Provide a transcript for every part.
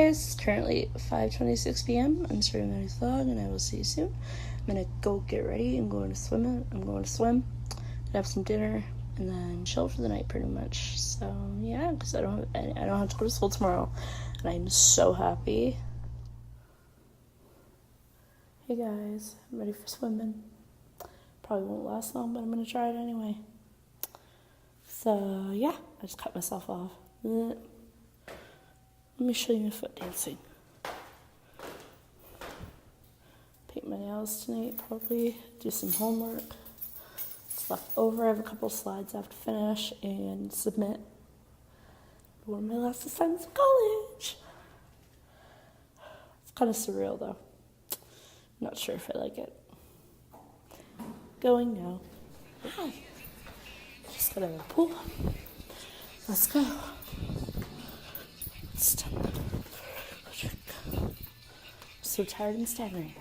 guys, currently 5:26 p.m. I'm starting my next vlog, and I will see you soon. I'm gonna go get ready. I'm going to swim. Gonna have some dinner, and then chill for the night, pretty much. So yeah, because I don't have to go to school tomorrow, and I'm so happy. Hey guys, I'm ready for swimming. Probably won't last long, but I'm gonna try it anyway. So yeah, I just cut myself off. Let me show you my foot dancing. Paint my nails tonight, probably. Do some homework. It's left over. I have a couple slides I have to finish and submit. One of my last assignments of college. It's kind of surreal though. Not sure if I like it. Going now. Wow. Just got out of the pool. Let's go. I'm so tired and staggering.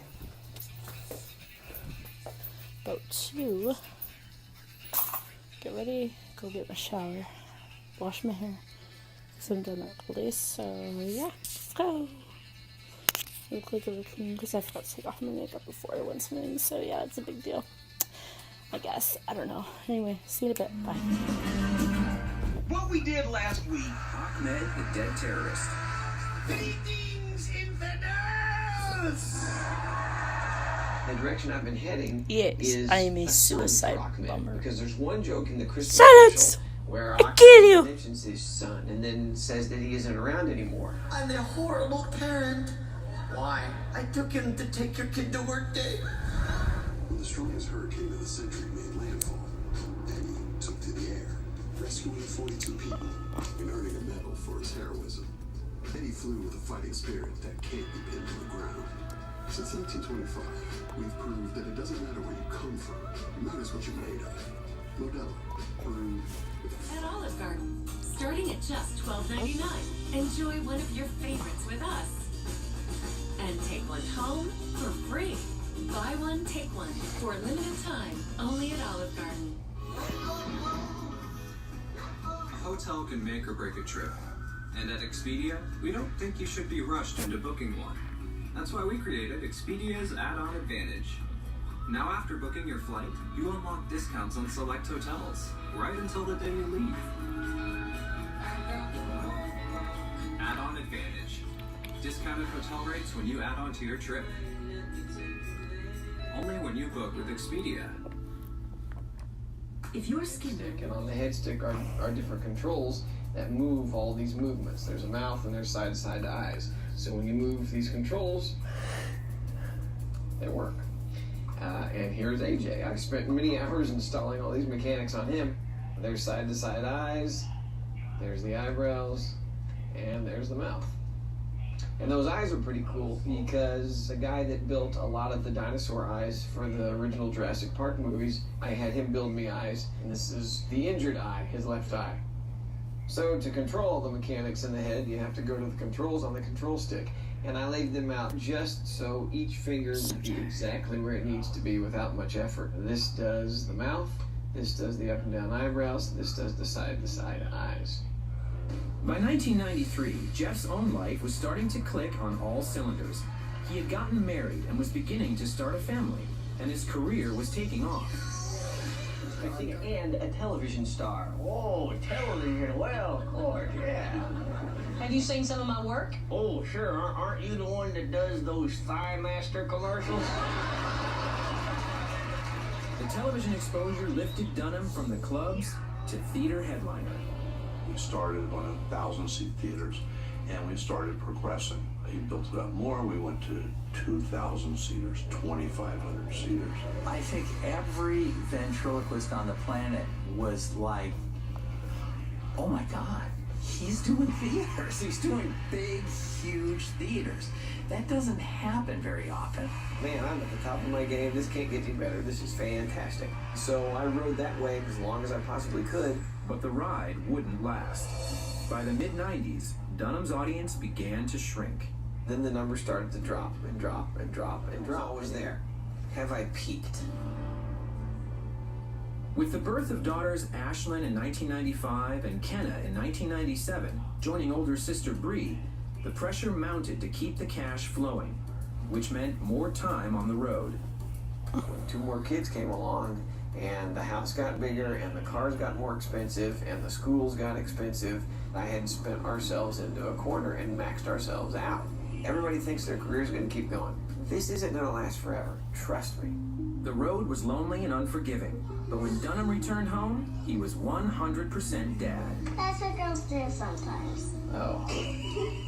About to get ready, go get my shower, wash my hair, because I haven't done that all day. So yeah, let's go. I look like a raccoon because I forgot to take off my makeup before I went swimming. So yeah, it's a big deal, I guess. I don't know. Anyway, see you in a bit. Bye. What we did last week. Ahmed, the dead terrorist. Greetings, infidels! The direction I've been heading is I am a suicide bomber. Because there's one joke in the Christmas Silence! special where I get you! mentions his son and then says that he isn't around anymore. I'm a horrible parent. Why? I took him to take your kid to work day. When the strongest hurricane of the century made landfall, Eddie took to the air, rescuing 42 people and earning a medal for his heroism. Eddie flew with a fighting spirit that can't be pinned to the ground. Since 1925, we've proved that it doesn't matter where you come from, it matters what you're made of. Modelo, brewed with at Olive Garden, starting at just $12.99. Enjoy one of your favorites with us. And take one home for free. Buy one, take one for a limited time, only at Olive Garden. A hotel can make or break a trip. And at Expedia, we don't think you should be rushed into booking one. That's why we created Expedia's Add-on Advantage. Now after booking your flight, you unlock discounts on select hotels, right until the day you leave. Add-on Advantage. Discounted hotel rates when you add on to your trip. Only when you book with Expedia. If your skin... And on the head stick are different controls that move all these movements. There's a mouth and there's side-to-side eyes. So when you move these controls, they work. And here's AJ. I've spent many hours installing all these mechanics on him. There's side-to-side eyes, there's the eyebrows, and there's the mouth. And those eyes are pretty cool because the guy that built a lot of the dinosaur eyes for the original Jurassic Park movies, I had him build me eyes. And this is the injured eye, his left eye. So to control the mechanics in the head, you have to go to the controls on the control stick. And I laid them out just so each finger would be exactly where it needs to be without much effort. This does the mouth, this does the up and down eyebrows, this does the side-to-side eyes. By 1993, Jeff's own life was starting to click on all cylinders. He had gotten married and was beginning to start a family, and his career was taking off. And a television star. Oh, television, well, of course, yeah. Have you seen some of my work? Oh, sure. Aren't you the one that does those Thigh Master commercials? The television exposure lifted Dunham from the clubs to theater headliner. We started on 1,000-seat theaters, and we started progressing. He built it up more. We went to 2,000-seaters, 2,500-seaters. I think every ventriloquist on the planet was like, oh my God, he's doing theaters. He's doing big, huge theaters. That doesn't happen very often. Man, I'm at the top of my game. This can't get any better. This is fantastic. So I rode that wave as long as I possibly could. But the ride wouldn't last. By the mid-90s, Dunham's audience began to shrink. Then the numbers started to drop and drop and drop and drop. Always there. Have I peaked? With the birth of daughters Ashlyn in 1995 and Kenna in 1997, joining older sister Bree, The pressure mounted to keep the cash flowing, which meant more time on the road. Two more kids came along, and the house got bigger, and the cars got more expensive, and the schools got expensive. I had spent ourselves into a corner and maxed ourselves out. Everybody thinks their career's going to keep going. This isn't going to last forever. Trust me. The road was lonely and unforgiving, but when Dunham returned home, he was 100% dad. That's what girls do sometimes. Oh.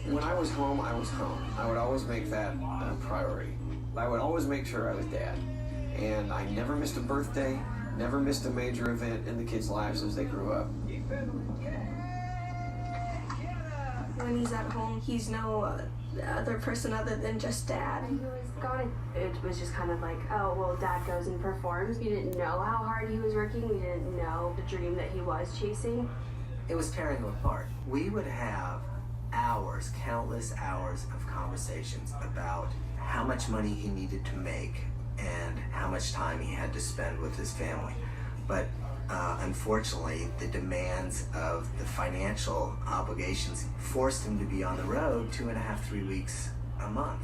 When I was home, I was home. I would always make that a priority. I would always make sure I was dad. And I never missed a birthday, never missed a major event in the kids' lives as they grew up. When he's at home, he's no other person other than just dad. It was just kind of like, oh, well, dad goes and performs. We didn't know how hard he was working. We didn't know the dream that he was chasing. It was tearing him apart. We would have hours, countless hours of conversations about how much money he needed to make and how much time he had to spend with his family. But unfortunately, the demands of the financial obligations forced him to be on the road 2.5, 3 weeks a month.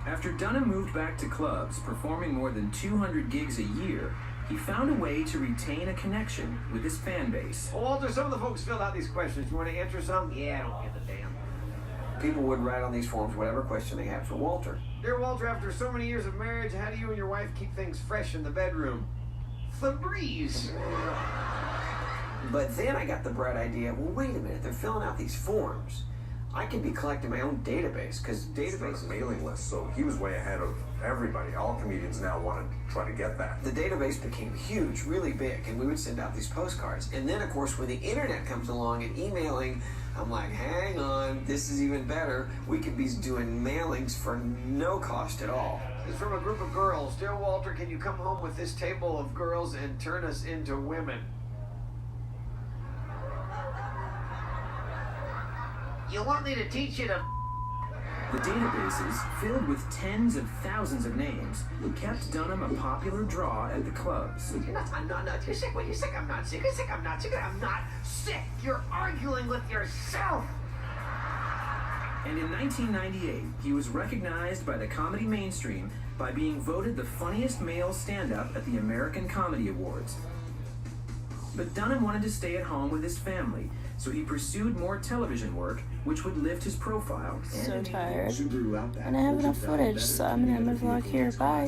After Dunham moved back to clubs, performing more than 200 gigs a year, he found a way to retain a connection with his fan base. Well, Walter, some of the folks filled out these questions. You want to answer some? Yeah, I don't give a damn. People would write on these forms whatever question they had for Walter. Dear Walter, after so many years of marriage, how do you and your wife keep things fresh in the bedroom? Febreze. But then I got the bright idea, well, wait a minute, they're filling out these forms. I could be collecting my own database, because database is mailing list, so he was way ahead of everybody. All comedians now want to try to get that. The database became huge, really big, and we would send out these postcards. And then, of course, when the internet comes along and emailing, I'm like, hang on, this is even better. We could be doing mailings for no cost at all. It's from a group of girls. Dear Walter, can you come home with this table of girls and turn us into women? You want me to teach you to... The databases, filled with tens of thousands of names, kept Dunham a popular draw at the clubs. I'm not. You're sick. When you're sick, I'm not sick. You're sick, I'm not sick. I'm not sick. You're arguing with yourself. And in 1998, he was recognized by the comedy mainstream by being voted the funniest male stand-up at the American Comedy Awards. But Dunham wanted to stay at home with his family, so he pursued more television work, which would lift his profile. So tired. And I have enough footage, so I'm gonna end my vlog here. Bye.